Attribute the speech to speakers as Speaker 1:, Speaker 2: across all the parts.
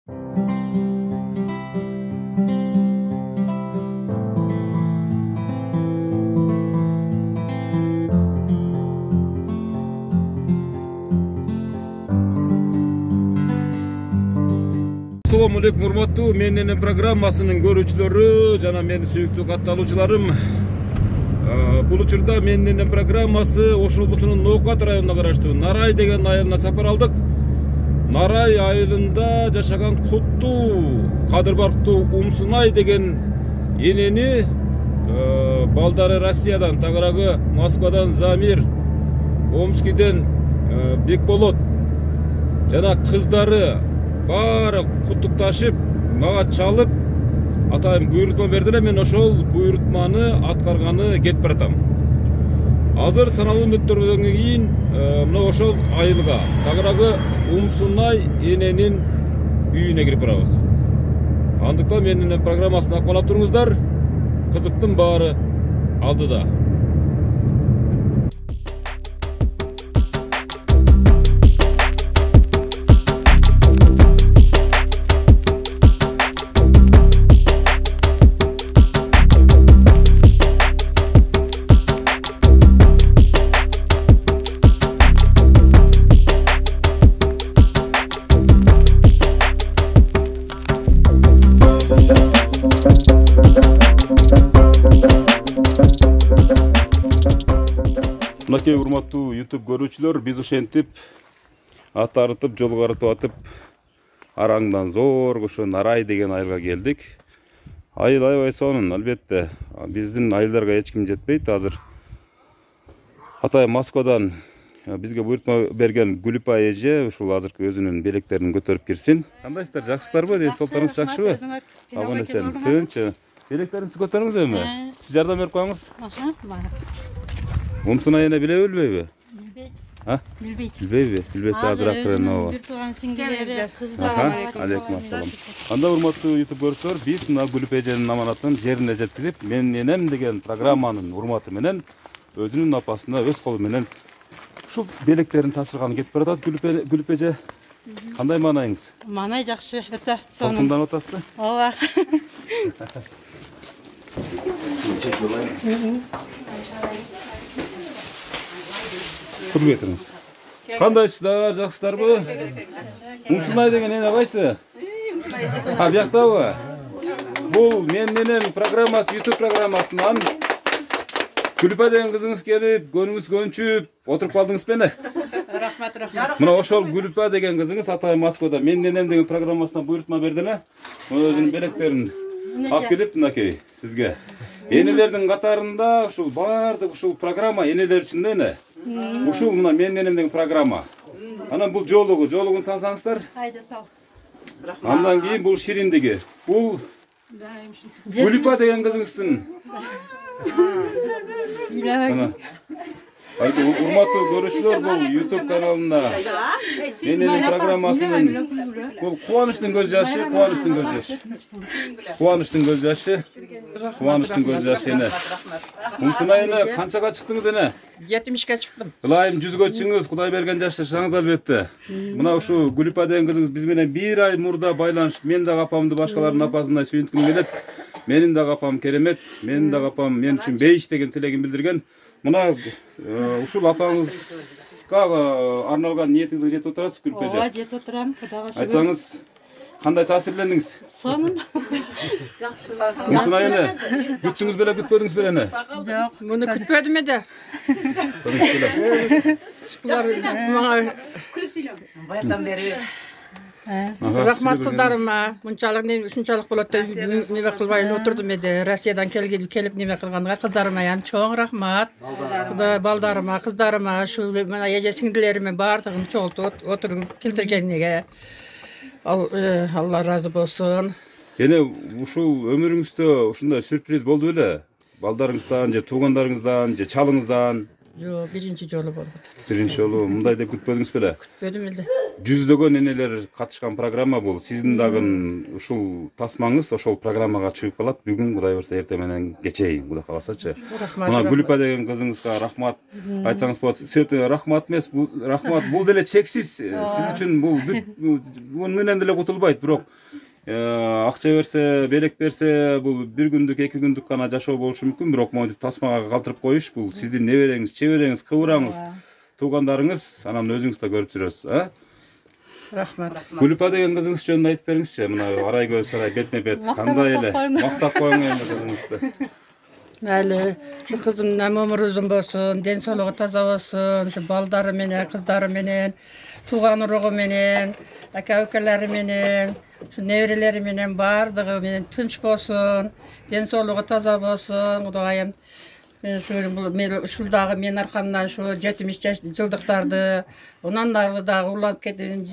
Speaker 1: Assalamu alaikum урматтуу менин программасынын көрүүчүлөрү жана менин сүйүктүү катталуучуларым. Бул учурда менин программасы Ош облусунун Ноокат районуна караштуу Нарай деген айылына сапар алдык. Нарай айылында жашаган куттуу кадырбарктуу Умсунай деген энени балдары Россиядан, тагыраагы Москвадан Замир, Омскиден Бекболот жана кыздары баары куттукташып, мага чалып, атайын буйрутма бердилер. Мен ошол буйрутманы аткарганы кетип баратам. Азыр саналуу мүнөттөрдөн кийин мына ошол айылга, тагыраагы Умсунай эненин үйүнө кирип барабыз. Андыктан менин программасын акмалап туруңуздар. Кызыктын баары алдыда. Мынакей урматтуу YouTube көрүүчүлөр, биз ошентип ат арытып, жол карытып атып, араңдан зор ошо Нарай деген айылга келдик. Айыл аябай сонун, албетте. Биздин айылдарга эч ким жетпейт. Азыр атайын Москвадан бизге буйрутма берген Гүлүпа эже ушул азыркы өзүнүн белектерин көтөрүп кирсин. Кандайсыздар, жакшысыздарбы? Ден солтарыңыз жакшыбы? Абон эсен. Тынч. Белектериңизди көтөрүңүз эми. Сиз жардам берип коюңуз. Умсунай эне билеби, билбейби? Билбейт. Билбейби? Билбесе азыраак кирен ооба.
Speaker 2: Бир тууган сиңдилери,
Speaker 1: Алейкум ассалам. Анда урматтуу YouTube көрүүчүлөр, биз мына Гүлүп эженин аманатын жерине жеткизип, мен энем деген программанын урматы менен өзүнүн апасына өз колу менен ушул белектерин тапшырганы кетип баратат. Гүлүп эже, кандай маанайыңыз?
Speaker 2: Маанай жакшы, өтө сонун.
Speaker 1: Тотундан атасызбы?
Speaker 2: Ооба.
Speaker 1: Туруп кетиңиз. Кандайсыздар, жакшысыздарбы? Умсунай деген эне кайсы? Бияктабы? Бул менин энем программасы, YouTube программасынан Гүлүпа деген кызыңыз келип, көнүңүз көнчүп, отуруп калдыңыз бене?
Speaker 2: Рахмат.
Speaker 1: Мына ошол Гүлүпа деген кызыңыз атайын Москвада менин энем деген программасынан буйрутма бердиле. Мына өзүнүн белектерин алып келип, мынакей сизге. Энелердин катарында ушул баардык ушул программа энелер үчүн эне. Ушул мына менин энем деген программа. Анан бул жолугун сансаңыздар.
Speaker 2: Айда сау.
Speaker 1: Андан кийин бул шириндиги. Бул Гүлүпа деген кызыңыздын. Урматтуу көрүүчүлөр, бул YouTube каналында менин программасынын бул кубанычтын көз жашы, кубанычтын көз жашы эне. Умсунай эне, канчага чыктыңыз эне?
Speaker 3: 70ке чыктым.
Speaker 1: Ылайым 100гө чыгыңыз, Кудай берген жашашаңыз албетте. Мына ушу Гүлүпа деген кызыңыз биз менен 1 ай мурда байланышып, мен дагы апамды башкалардын апасындай сүйүнткүм келет. Менин дагы апам керемет, менин дагы апам мен үчүн бейиш деген тилегин билдирген. Мына ушул апаңызга арналган ниетиңизге жетип отурасыз, Гүлүп эже?
Speaker 2: Ооба, жетип отурам. Кудайга шүгүр.
Speaker 1: Айтсаңыз, кандай таасирлендиңиз?
Speaker 2: Сонун.
Speaker 3: Жакшы.
Speaker 1: Умсунай эне, күттүңүз беле, күтпөдүңүз беле эне?
Speaker 2: Жок.
Speaker 3: Муну күтпөдүм эде. Булар мага күлүп сүйлөгөн. Баягыдан бери рахмат кыздарыма, ушунчалык болот деп неме кылбай отурдум эде. Россиядан келип неме кылганга кыздарыма ham чоң рахмат. Кудай балдарыма, кыздарыма, ушул мына эже сиңдилериме баардыгын чогултуп отуруп келтиргениге Алла разы болсун.
Speaker 1: Эне ушул өмүрүңүздө ушундай сюрприз болду беле? Балдарыңыздан же туугандарыңыздан же чалыңыздан
Speaker 3: Yo, birinci jolu boldu.
Speaker 1: Birinchi жолу мындай деп күтпөдүңүз беле?
Speaker 3: Bölüm ildi.
Speaker 1: Жүздөгөн энелер катышкан программа бул. Сиздин дагы ушул тасмаңыз ошол программага чыгып калат. Бүгүн Кудай буйрса эртең менен кечейин, Кудай кааласачы. Мына Гүлпа деген кызыңызга рахмат айтсаңыз болот. Сөтө рахмат эмес, рахмат бул деле чексиз. Сиз үчүн бул мун менен деле кутулбайт, бирок акча берсе, белек берсе, бул бир күндүк, 2 күндүк гана жашоо болушу мүмкүн, бирок монтип тасмага калтырып коюш бул сиздин небереңиз, чебереңиз, кыбыраңыз, туугандарыңыз, анан өзүңүз да көрүп жүрөсүз, а?
Speaker 3: Рахмат.
Speaker 1: Гүлпа деген кызыңыз жөнүндө айтып бериңизчи, мына арай көз чарай бетме бет кандай эле мактап коюң эми кызыңызды.
Speaker 3: Мәлі, şu kızım ne ömür uzun bolsun, den soluğu taza bolsun, şu baldары менен, kızları менен, tuğan uruğu менен, aka-ukaları менен, şu nevreleri менен, bardığı менен tınç bolsun, den soluğu taza bolsun, Kudayım. Şuldağı men arkamdan şu 70 жылдыктарды, ondan da ulanıp ketip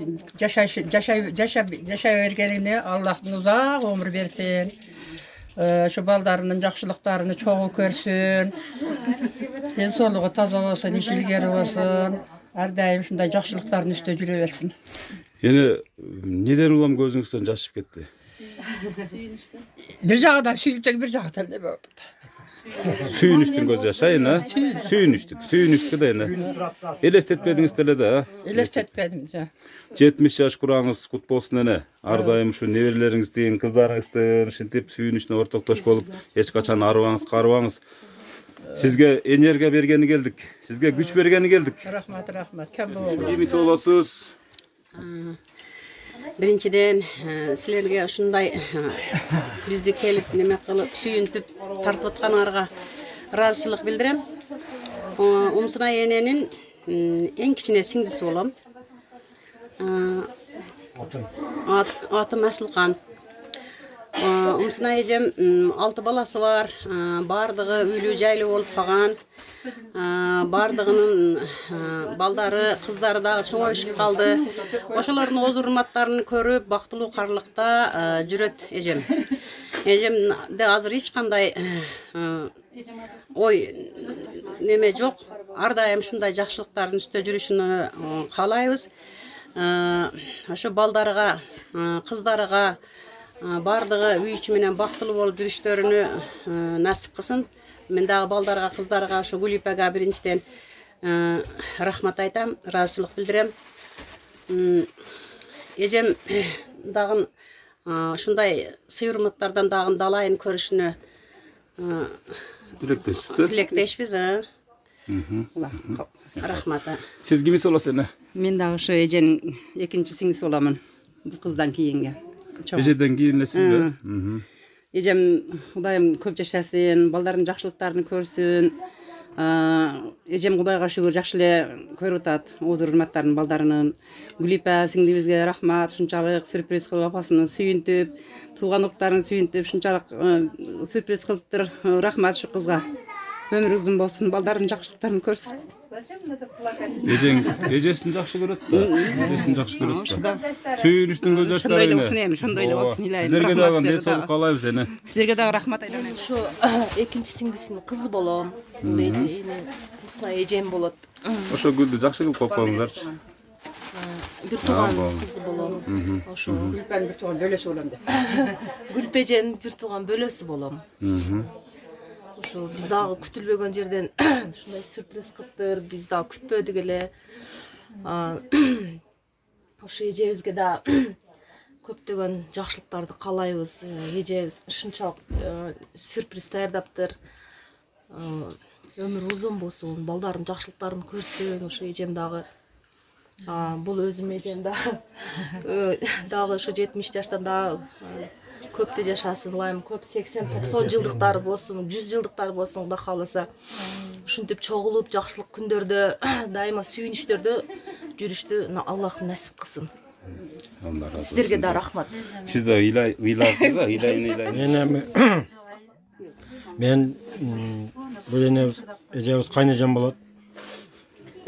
Speaker 3: yaşay vergenini Allah'ın uzak ömür versin. Şu baldarının жақшылықтарını çoğu көrsün. Денсаулығы таза болсын, işi ilgari болсын. Әрдайым шундай жақшылықтарын üstüne жүре берсин.
Speaker 1: Эне неден улам көзүңүздөн жашып кетти?
Speaker 3: Bir жағадан сүйүлсек, bir жағадан эле болду.
Speaker 1: Сүйүнүштүн көз жашы, а? Сүйүнүштүк да эне. Элестетпедиңиз деле да,
Speaker 3: Elestetmedim.
Speaker 1: 70 жаш кураңыз кут болсун эне. Ар дайым ушу неберелериңиздин, кыздарыңыздын ушинтип сүйүнүчүнө ортоктош болуп, эч качан арыбаңыз, карыбаңыз. Сизге энергия бергени келдик. Сизге күч бергени келдик.
Speaker 3: Рахмат, рахмат. Кем болду?
Speaker 1: Кимис болосуз?
Speaker 4: Биринчиден силерге ушундай бизди келип неме кылып сүйүнтүп тартып атканыңарга ыраазычылык билдирем. Умсунай эненин эң кичине сиңдиси болом. Атым Асылкан. Умсунай эжем 6 баласы бар, бардыгы үйлүү жайлуу болуп калган. Бардыгынын балдары, кыздары дагы чоң өшүп калды. Ошолордун озур урматтарын көрүп, бактылуу карлыкта жүрөт эжем. Эжемде азыр эч кандай ой неме жок. Ар дайым ушундай жакшылыктардын үстүндө жүрүшүнү каалайбыз. Ошо балдарга, кыздарга бардыгы үй ичи менен бактылуу болуп жүрүштөрүнү насип кылсын. Мен дагы балдарга, кыздарга, ошо Гүлипага биринчиден рахмат айтам, ыраазычылык билдирем. Эжем дагы ушундай сый-урматтардан дагы далайын көрүшүнө тилектешпиз. Рахмат.
Speaker 1: Сиз кимис болосуз эне?
Speaker 4: Мен дагы ошо эженин экинчи сиңдиси боламын. Бул кыздан кийинге.
Speaker 1: Эжеден кийин эле сизби?
Speaker 4: Эжем Кудайым көп жашасын, балдардын жакшылыктарын көрсүн. Эжем Кудайга шүгүр жакшы эле көрүп атат. Озур урматтардын балдарынын. Гүлипа сиңдибизге рахмат, ушунчалык сюрприз кылып апасын сүйүнтүп, тууган уктарын сүйүнтүп, ушунчалык сюрприз кылыптыр. Рахмат ушу кызга. Өмүр узун болсун, балдардын жакшылыктарын көрсүн.
Speaker 1: Эжесин жакшы көрөт да. Эжесин жакшы көрөт да. Сүйүнүштүн көз жаштары эне.
Speaker 4: Ошондой эле болсун, илайым.
Speaker 1: Силерге дагы ден соолук каалайбыз эне.
Speaker 4: Силерге дагы рахмат айтам.
Speaker 5: Ошо экинчи сиңдисинин кызы болом. Мисалы эжем болот.
Speaker 1: Ошо гүлдү жакшы кылып коюп коюңуздарчы.
Speaker 5: Бир тууган кызы болом. Ошо
Speaker 3: Gülpen bir tuğan bölesi olam de.
Speaker 5: Гүлпеженин бир тууган бөлөсү болом. Ошо биз дагы күтүлбөгөн жерден ушундай сюрприз кылыптыр, биз дагы күтпөдүк эле. Ошо эжебизге да көптөгөн жакшылыктарды каалайбыз. Эжебиз ушунчалык сюрприз даярдаптыр. Өмүр узун болсун, балдардын жакшылыктарын көрсүн. Ошо эжем дагы бул өзүм эжем дагы ошо 70 жаштан дагы көптү жашасын, ылайым көп 80-90 жылдыктар болсун, 100 жылдыктар болсун, Кудай кааласа. Ушинтип чогулуп, жакшылык күндөрдө, дайыма сүйүнүштөрдө жүрүштү Аллах насип кылсын. Силерге да рахмат.
Speaker 1: Сиз да ыйлайсыз, ыйлайын.
Speaker 6: Мен бул эне эжебиз кайнэжем болот.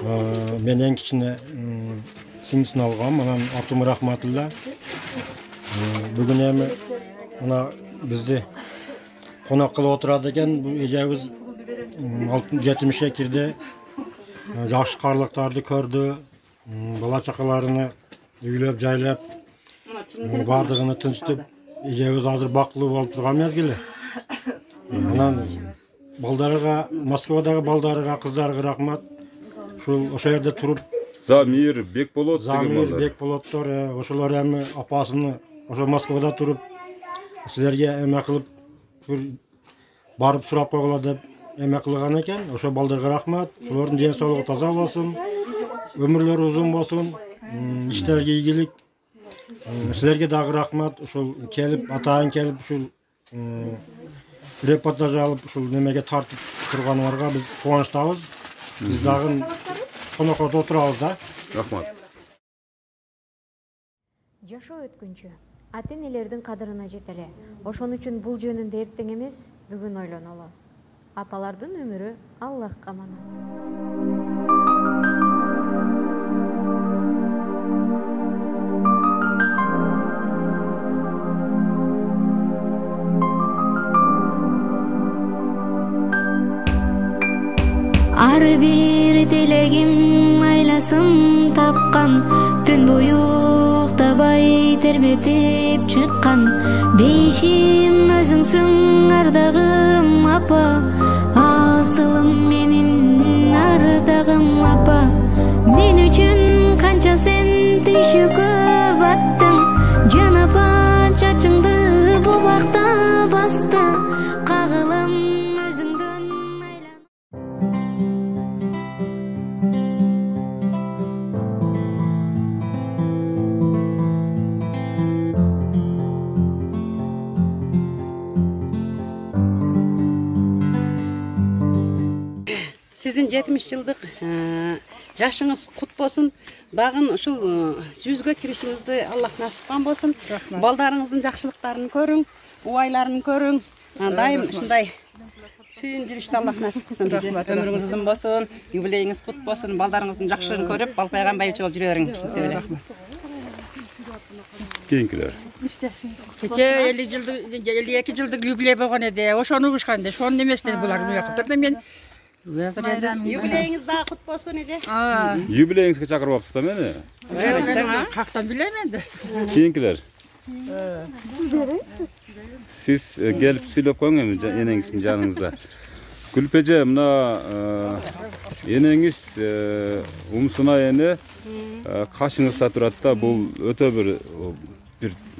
Speaker 6: Мен эң кичине сиңдисин алгам, анан атым Рахматулла. Бүгүн эми мына бизди конок кылып отурат экен. Бул эжебиз 70-ке кирди. жакшы карлыктарды көрдү, бала чакаларыны үйлөп жайлап, бардыгыны тынчтып, эжебиз азыр бактылуу болуп турган мезгили. Анан балдарга, Москвадагы балдарга, кыздарга рахмат. Ушул ошол жерде туруп,
Speaker 1: Замир Бекболот деген
Speaker 6: Замир
Speaker 1: балдар.
Speaker 6: Бекболоттор, ошолор эми апасыны ошо Москвада туруп, силерге эме кылып барып сурап койгула деп эме кылган экен. Ошо балдарга рахмат. Улардын ден соолугу таза болсун, өмүрлөрү узун болсун, иштерге ийгилик. Силерге дагы рахмат. Ушул келип, атайын келип, ушул репортаж алып, ушул немеге тартып турганыңарга биз кубанычтабыз. Биз дагы конокордо отурабыз да.
Speaker 1: Рахмат.
Speaker 7: Жашоо өткүнчү ата-энелердин кадырына жетеле. Ошон үчүн бул жөнүндө эртең эмес, бүгүн ойлонолу. Апалардын өмүрү Аллахка аманат.
Speaker 8: Ар бир тилегим айласын тапкан, түн бою уктабай тербетип чыккан. Бейишим өзүңсүң ардагым апа, асылым менин ардагым апа. Мен үчүн канча сен түйшүккө баттың, жан апа чачыңды бу бакта басты, кагылым өзүңдөн айлан.
Speaker 4: Sizin 70 yıllık yaşınız kut bolsun. Dağın uşul 100'gө kirişinizdi Allah nasipkan bolsun. Baldarınızın jakşılıklarını körün, uaylarını körün. Daim uşunday sүйүндүрүштү Allah nasip kılsın. Ömrünüz uzun bolsun, юбилейиңиz kut bolsun, baldarınızın jakşılığını körüp, balpaygan bayıpçı olup жүрөөрүң.
Speaker 1: Keyinkiler.
Speaker 3: Кече 50 жылдык, 52 жылдык юбилей болгон эди. Ошону угушкан эди. Шонун эместен булар эмне кылып мен.
Speaker 4: Юбилейиңиz да kut bolsun эже.
Speaker 1: Юбилейиңизге чакырып апсыз да мени?
Speaker 3: Кактан билем энди.
Speaker 1: Keyinkiler. Siz gelip söylep koyun emin enеңizin janыңызda. Gülpeje, mına enеңiz Umsuna eni kaşыңızda turat da bul öte bir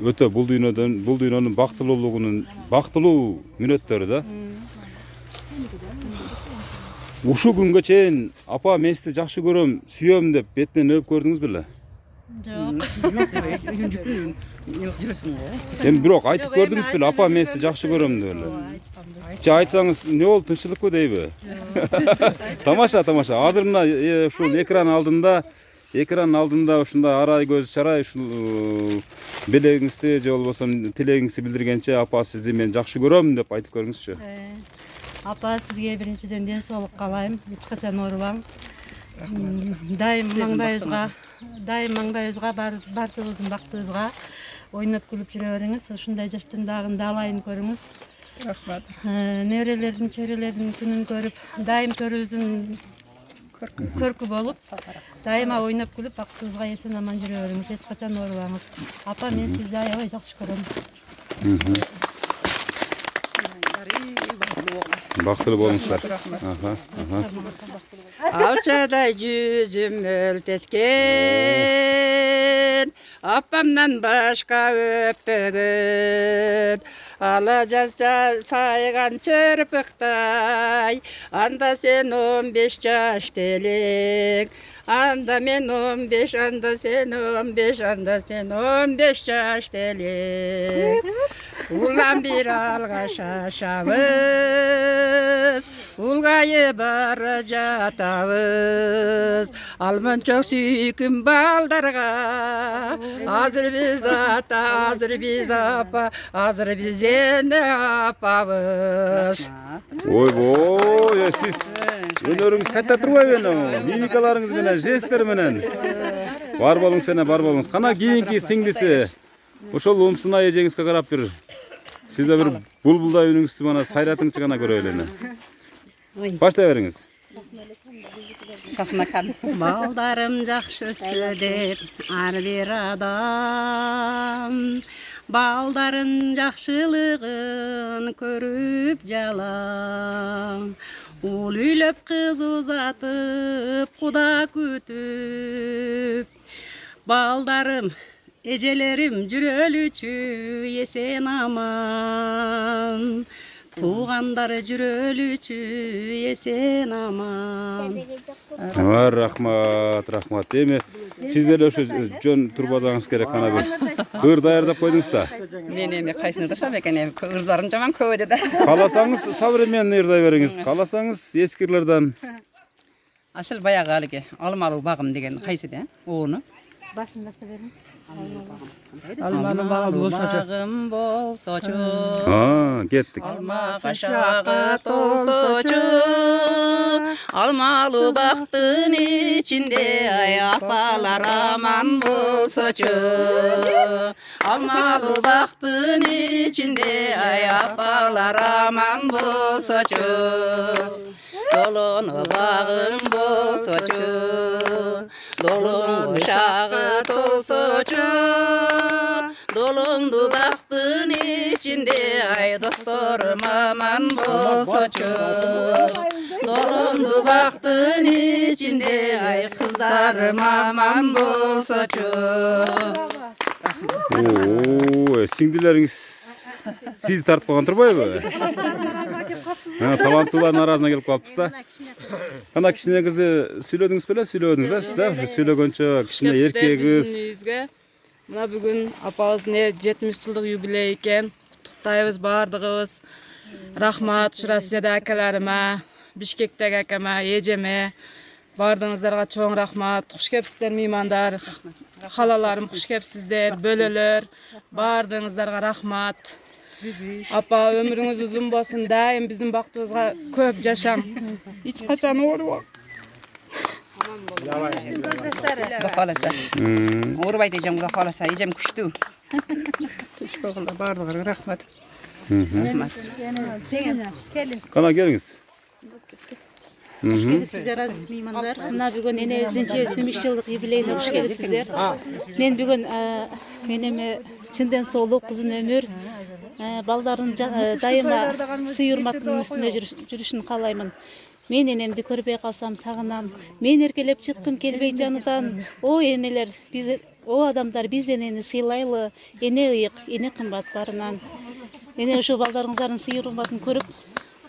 Speaker 1: öte bul dünyonun baktılуу мүнөттөрү да. Uşu günge чейин apa men sizди жакшы көрөm, сүйөм деп бетинен öp көрдүңүз беле? Эми бирок айтып көрдүңүз беле, apa men sizди жакшы көрөм деп эле. Же айтсаңыз, не болду, тынччылыкпы дейби? Тамаша. Азыр мына ушул экранын алдында ушундай арай көз чарай ушул белегиңизди же болбосо тилегиңизди билдиргенче, apa сизди мен жакшы көрөм деп айтып көрүңүзчү.
Speaker 2: Апа, сизге биринчиден ден соолук каалайм, эч качан оорубаң. Дайым маңдайыбызга, бартыбыздын бактыбызга ойноп күлүп жүрө бериңиз. Ушундай жаштын дагында алайын көрүңүз.
Speaker 3: Рахмат.
Speaker 2: Неберелердин, чөйрөлөрдүн күнүн көрүп, дайым төрүбүздүн көркү болуп, дайыма ойноп күлүп, бактыбызга эсен аман жүрө бериңиз. Эч качан оорубаңыз. Апа, мен сизди аябай жакшы көрөм.
Speaker 1: Бактылуу болуңуздар.
Speaker 3: Алчадай жүзүм өлтеткен, апамдан башка өппөгөн. Ала жазда сайган чырпыктай, анда сен 15 жашта элең. Анда мен 15, анда сен 15, анда сен 15 жашта элең. Улам бир алга шашабыз, улгайып бара жатабыз. Алманчок сүйкүм балдарга, азыр биз ата, азыр биз апа, азыр биз эне апабыз.
Speaker 1: Ойбой, siz өнөрүңүз кайта турбайбы эне? Мимикаларыңыз менен, жесттер менен. Бар болуңуз эне, бар болуңуз. Кана кийинки сиңдиси. Ошол Умсуна эжеңизге карап бир. Siz de bir bulbulday үнүңүздү mana сайратыңчы гана көрөлү эне. Баштай бериңиз.
Speaker 4: Safnakan. Baldarım жақшы өссө деп ар бир адам. Балдарын жақшылығын көрүп жалам. Ул үйлөп кыз узатып, куда күтүп. Балдарым, эжелерим жүрөлүчү эсен аман. Туғандары жүрөлүчү эсен аман.
Speaker 1: Рахмат. Эми сиздер ошо жөн турбадаңыз керек кана бир. Кыр даярдап койдуңуз да.
Speaker 4: Мен эми кайсыны дасам экен, кыздарым жаман көп да.
Speaker 1: Каласаңыз современный ырдай бериңиз. Каласаңыз эскирлерден.
Speaker 4: Асыл баягы алыгы алмалуу багым деген кайсы да? Ону.
Speaker 2: Башын башта бериң.
Speaker 4: Алмалуу багым болсочу.
Speaker 1: Кеттик.
Speaker 4: Алма кашагы толсочу. Алмалуу бактын ичинде ай апалар аман болсочу. Алмалуу бактын ичинде ай апалар аман болсочу. Долону багым болсочу. Долону шагы толсочу. Долонду бактын ичинде ай досторум аман болсочу. Долонду бактын ичинде ай кыздарым аман болсочу.
Speaker 1: Сиңдилериңиз сиз тартпаган турбайбы? Таланттуулар наразына келип калыппыз да. Кана кичине кызы сүйлөдүңүз беле? Сүйлөдүңүз да? Сиз сүйлөгөнчө кичине эркегиз.
Speaker 9: Мына бүгүн апабыздын 70 жылдык юбилей экен. Куттуктайбыз бардыгыбыз. Рахмат Россияда акаларыма, Бишкектеги акама, эжеме. Бардыгыңыздарга чоң рахмат. Куш кепсиздер меймандар. Халаларым куш кепсиздер, бөлөлөр. Бардыгыңыздарга рахмат. Апа өмүрүңүз узун болсун, дайым биздин бактыбызга көп жашаң. Эч качан оорубак.
Speaker 4: Оорубайт эжем, Кудай кааласа, эжем күчтүү.
Speaker 3: Түш болгондо бардыгыңарга рахмат.
Speaker 1: Кана келиңиз.
Speaker 10: Сиздер азиз меймандар, мына бүгүн энебиздин 70 жылдык юбилейине куш келипсиздер. Мен бүгүн энеме чынден соолук, узун өмүр, балдардын дайыма сый урматтын үстүнө жүрүшүн каалаймын. Мен энемди көрбөй калсам сагынам. Мен эркелеп чыккым келбей жаныдан. О энелер, о адамдар, биз энени сыйлайлы. Эне ыйык, эне кымбат барынан. Эне ошо балдарыңыздардын сый урматын көрүп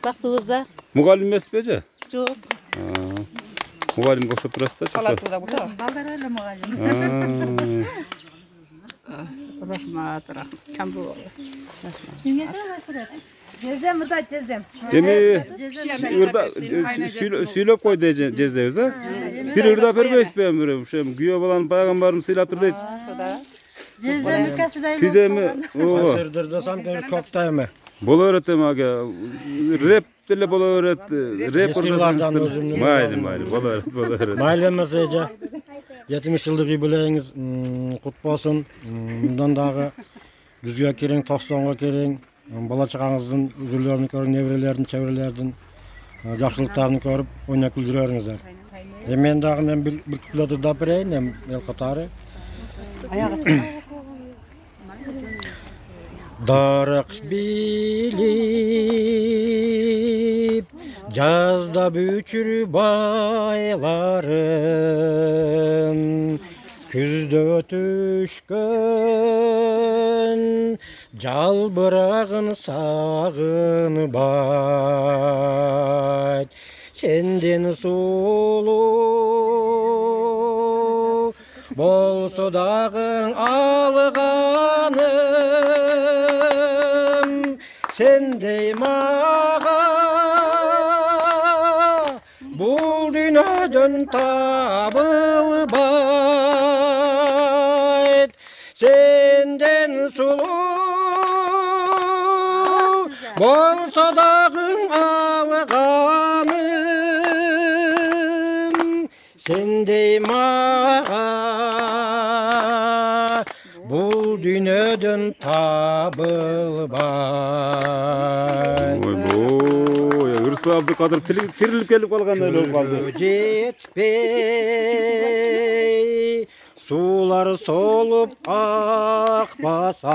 Speaker 10: бактыбызда.
Speaker 1: Мугалим эмеспи?
Speaker 10: Жок.
Speaker 1: Мугалимге окшоп турасыз да?
Speaker 4: Палатада буту.
Speaker 2: Балдар эле мугалим.
Speaker 3: Рахмат. Чамбу.
Speaker 2: Жездем мыта жездем.
Speaker 1: Эми сүйлөп койду жездебиз, а? Бир ырдап бербейсизби эми? Ошо күйөө баланы пайгамбарым сыйлаптыр дейт.
Speaker 2: Жездем ыкасыдай.
Speaker 1: Сиз эми
Speaker 6: Сырдырдасам көктайм.
Speaker 1: боло берет эми ага. Реп деле боло берет. Реп ырдасаңыз. Майли, боло берет.
Speaker 6: Майли эмес эже. 70 жылдык юбилейиңиз кут болсун. Мындан дагы 100га кириң, 90га кириң. Бала чагаңыздын үзүрлөрүн көрүп, неберелердин, чеберелердин жакшылыктарын көрүп, ойнап күлдүрөрүңүздөр. Мен дагы бир күлөтү да берейин, эл катары. Дарак билип, жазда бүчүр байларын, күздө өтүшкөн жалбырагын сагынбайт. Сенден сулуу болсо дагы алганым, сендей мага бул дүйнөдөн табылбайт. Сенден сулуу болсо дагы алганым, сендей мага бул дүйнөдөн табылбайт.
Speaker 1: Ырысбай Абдыкадыр тирилип келип калгандай болуп калды.
Speaker 6: Жетпей сулар солуп акпаса,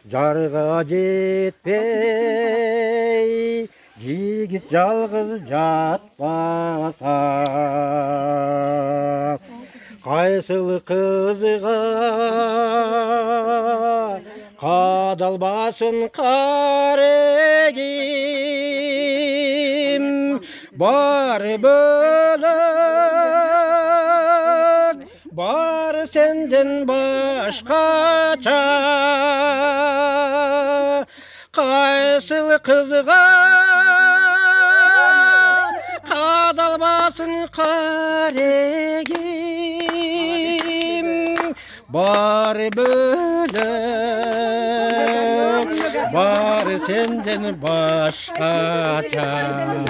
Speaker 6: жарга жетпей жигит жалгыз жатпаса, кайсыл кызга кадалбасын карегим, бары бөлөк, бары сенден башкача, кайсыл кызга кадалбасын карегим, бары бөлөк, бары сенден башкача.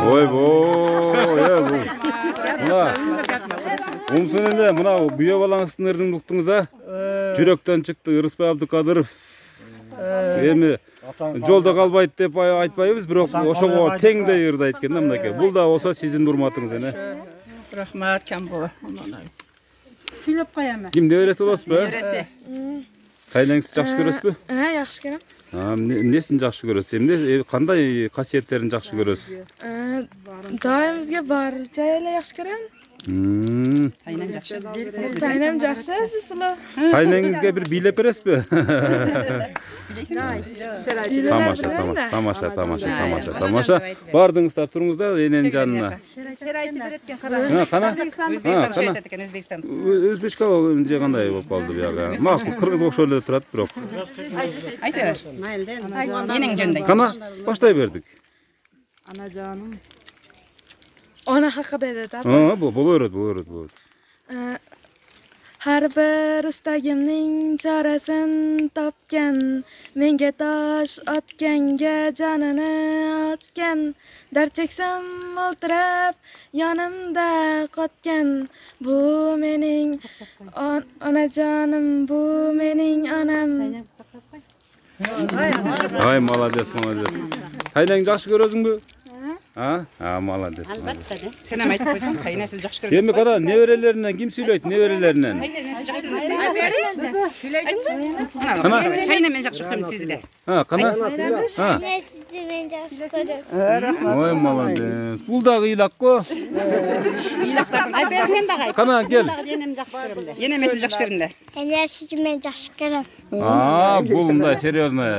Speaker 1: Ойбой, мына умсын эле мына күйөө балаңыздын ырдыңдыктыңыз жүрөктөн чыкты. Ырысбай Абдыкадыров эми жолдо калбайт деп айтпайбыз, бирок ошого теңдей ырдайт экен да мынакей. Бул да болсо сиздин урматыңыз эне.
Speaker 3: Рахмат Камбо.
Speaker 2: Сүйлөп коям.
Speaker 1: Ким небереси болосузбу? Небереси. Кайнаңызды жакшы көрөсүзбү?
Speaker 2: Жакшы көрөм.
Speaker 1: Эмнесин жакшы көрөсүз? Эмне кандай касиеттерин жакшы көрөсүз?
Speaker 2: Дайымызга бар жай эле жакшы көрөм.
Speaker 4: Кайнам жакшы.
Speaker 2: Кайнам жакшы, сиз сулу.
Speaker 1: Кайнаңызга бир бийлеп бересизби? Тамаша. Бардыңыздар, туруңуздар эненин жанына. Кана? Өзбекче же кандай болуп калды бияга? Макул кыргызга окшоп эле турат, бирок.
Speaker 4: Айта бер. Энең жөндөй.
Speaker 1: Кана? Баштай бердик.
Speaker 2: Анажаным. Ona haqida edi.
Speaker 1: Bo'laveradi.
Speaker 2: Har bir istagimning chorasin topgan, menga tosh otganga jonini otgan, dard cheksam o'ltirib yonimda qotgan, bu mening onajonim, bu mening onam.
Speaker 1: Ay, молодец. Кайнаңды жакшы көрөсүңбү? Молодец.
Speaker 4: Албетте. Сен эми айтып койсоң, кайнасы жакшы көрөт.
Speaker 1: Эми кара, неберелеринен ким сүйлөйт, неберелеринен?
Speaker 4: Кайнасы жакшы көрөт. Сүйлөйсүңбү? Кайна мен жакшы көрөм сизди.
Speaker 1: Кана?
Speaker 11: Мен жакшы көрөм.
Speaker 1: Ой, молодец. Бул дагы ыйлак го.
Speaker 4: Ыйлактар. Айбер сен дагы айт.
Speaker 1: Кана, кел.
Speaker 4: Энем жакшы көрөм да. Энемеси жакшы көрөм да.
Speaker 11: Энеси мен жакшы көрөм.
Speaker 1: Бул мындай серьезный.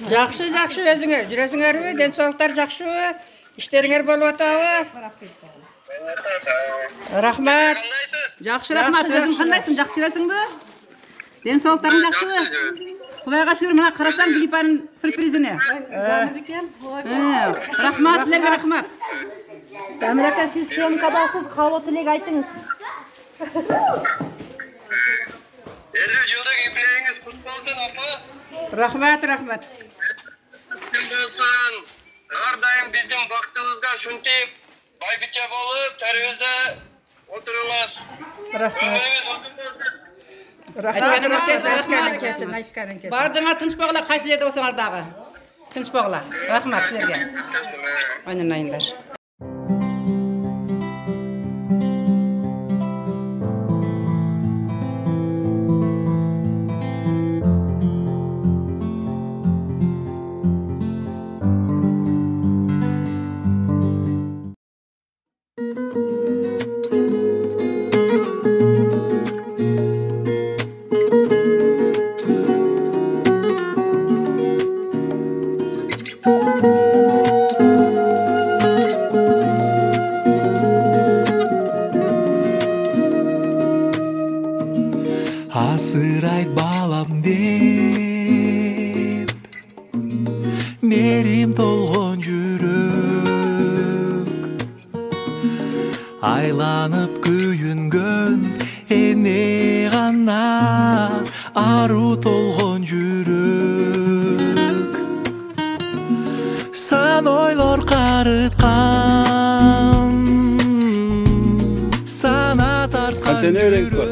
Speaker 3: Жакшы өзүңөр, жүрөсүңөрбү? Ден соолуктар жакшыбы? Иштериңер болуп атабы? Рахмат.
Speaker 4: Жакшы рахмат. Өзүң кандайсың? Жакшы жүрөсүңбү? Ден соолуктарың жакшыбы? Кудайга шүгүр, мына карасам Филиппанын сюрпризине. Рахмат, силерге рахмат.
Speaker 5: Замир ака, сиз съемкадасыз, каалоо тилек айтыңыз.
Speaker 12: 50 жылдык юбилейиңиз кут болсун, апа.
Speaker 3: Рахмат.
Speaker 12: Болсын. Ар дайым биздин бактыбызга шунтип байбиче болуп, төрүбүздө отуруңуз.
Speaker 3: Айтканың кесин.
Speaker 4: Бардыңар тынч болгула, кайсы жерде болсоңар дагы. Тынч болгула. Рахмат силерге. Айнайындар.
Speaker 13: Асырайт балам деп мерим толгон жүрөк, айланып күйүнгөн эне гана ару толгон жүрөк, сан ойлор карыткан, сана тарткан.
Speaker 1: Канча небереңиз бар?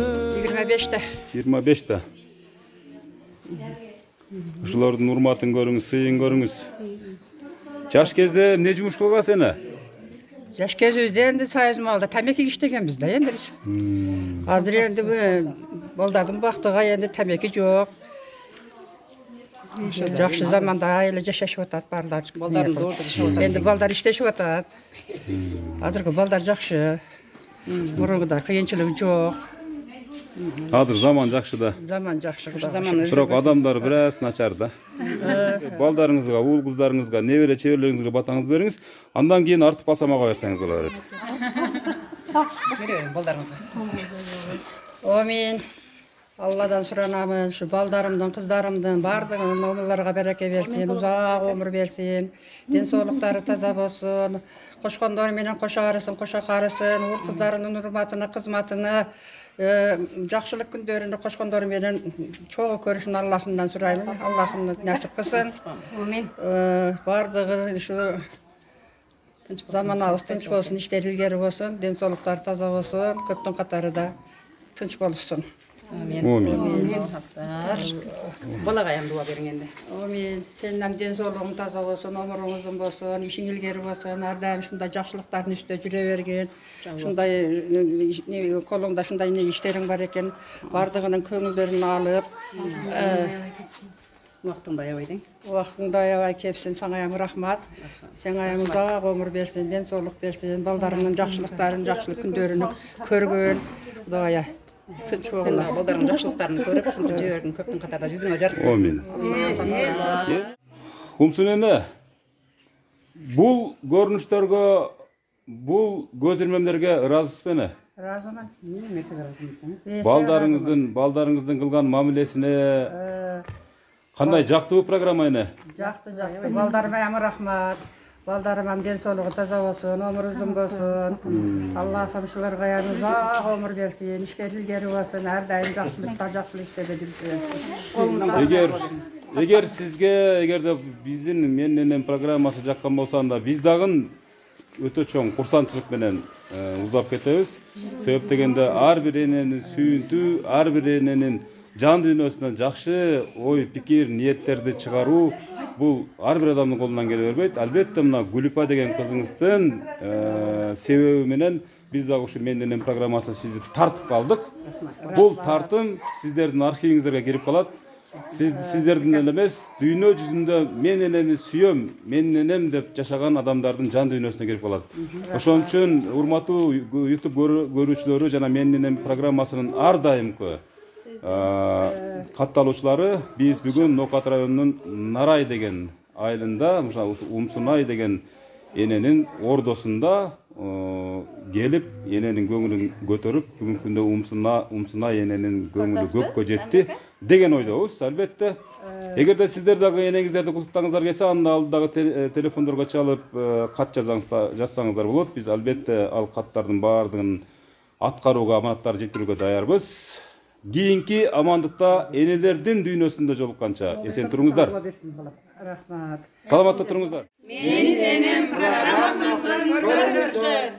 Speaker 3: 25-те.
Speaker 1: 25-те. Ошолордун урматын көрүңүз, сыйын көрүңүз. Жаш кезде эмне жумуш кылгансың сени?
Speaker 3: Жаш кезибизде энди союз малда тамеки иштегенбиз да энди биз. Азыр энди балдардын бактыга энди тамеки жок. Жакшы заманда эле жашашып атат балдар. Энди балдар иштешип атат. Азыркы балдар жакшы. Мурункудай кыйынчылык жок.
Speaker 1: Азыр заман жакшы да.
Speaker 3: Заман жакшы.
Speaker 1: Бирок адамдар бир аз начар да. Балдарыңызга, уул кыздарыңызга, небере чеберлериңизге батаңызды бериңиз. Андан кийин артып басамага берсеңиз боло берет.
Speaker 3: Беребин балдарыңызга. Амин. Алладан суранамын, şu балдарымдын, кыздарымдын бардыгын омурларга береке берсин, узак өмүр берсин, ден соолуктары таза болсун, кошкондор менен кошо арысын, кошо карысын, уул кыздарынын урматына, кызматына, жакшылык күндөрүндө кошкондор менен чогуу көрүшүн Аллахымдан сураймын. Аллахым насип кылсын. Амин. Бардыгы şu заманабыз тынч болсун, иштер илгери болсун, ден соолуктары таза болсун, көптүн катары да тынч болсун. Amin. Balagayam dua berin endi. Amin. Senden den sooluğun taza bolsun, ömürüň uzun bolsun, işiň ilgeri bolsun, her daim şunday jakşylyklardyň üstüne jüre bergin. Şunday kolunda şunday işleriň bar eken, bardygynyň köňüllerini alyp, wagtynda aýabaýdyň. Wagtynda aýabay kepsin, saňa ýam rahmat. Sen aýam uzak ömür bersin, den sooluk bersin, baldaryňyň jakşylyklaryny, jakşylyk günlerini körgün. Xudoya sen baldarın jakşılıklarını görüp, şunu jüberdin köptün katarda yüzüňe jar.
Speaker 1: Amin. Kumsun ene, bul görünüşlerge, bul gözürmemlerge razısızbeni?
Speaker 3: Razımın. Niye mertebe razımsınız?
Speaker 1: Baldarыңыздын kılgan mamilesine kanday jaktı bu programma ene?
Speaker 3: Jaktı. Baldarıma ýam rahmat. Baldarımam den sooluğu taza bolsun, ömür uzun bolsun. Allah'ım şularga ýam uzak ömür bersin, işler ilgeri bolsun, her daim jakşylyk işlede bilsin.
Speaker 1: Eger sizge, egerde bizdin menen programması jakkan bolsanda, biz dagın ötö çoň kursantçılık menen uzap ketebiz. Sebep degende ar bir enenin sүйүntүү, ar bir enenin жан дүйнөсүнөн жакшы ой, пикир, ниеттерди чыгаруу бул ар бир адамдын колунан келе бербейт. Албетте мына Гүлипа деген кызыңыздын себеби менен биз дагы ушу менденен программасына сизди тартып калдык. Бул тартым сиздердин архивиңиздерге кирип калат. Сиздердин эле эмес, дүйнө жүзүндө мен энени сүйөм, мен энем деп жашаган адамдардын жан дүйнөсүнө кирип калат. Ошон үчүн урматтуу YouTube көрүүчүлөрү жана мен энем программасынын ар дайымкы катталуучулары, биз бүгүн Нокат районунун Нарай деген айылында, Умсунай деген эненин ордосунда келип, эненин көңүлүн көтөрүп, бүгүнкү күндө Умсунай эненин көңүлү көккө жетти деген ойдобуз. Албетте, эгерде сиздер дагы энеңиздерди куттуктагыңыздар келсе, анын алдыдагы телефондорго чалып кат жазсаңыздар болот. Биз албетте ал каттардын баардыгын аткарууга, аманаттарды жеткирүүгө даярбыз. Кийинки амандыкта энелердин дүйнөсүндө жолукканча эсен туруңуздар.
Speaker 3: Рахмат.
Speaker 1: Саламатта туруңуздар.
Speaker 9: Мен энем программасын көрдүңүздөр.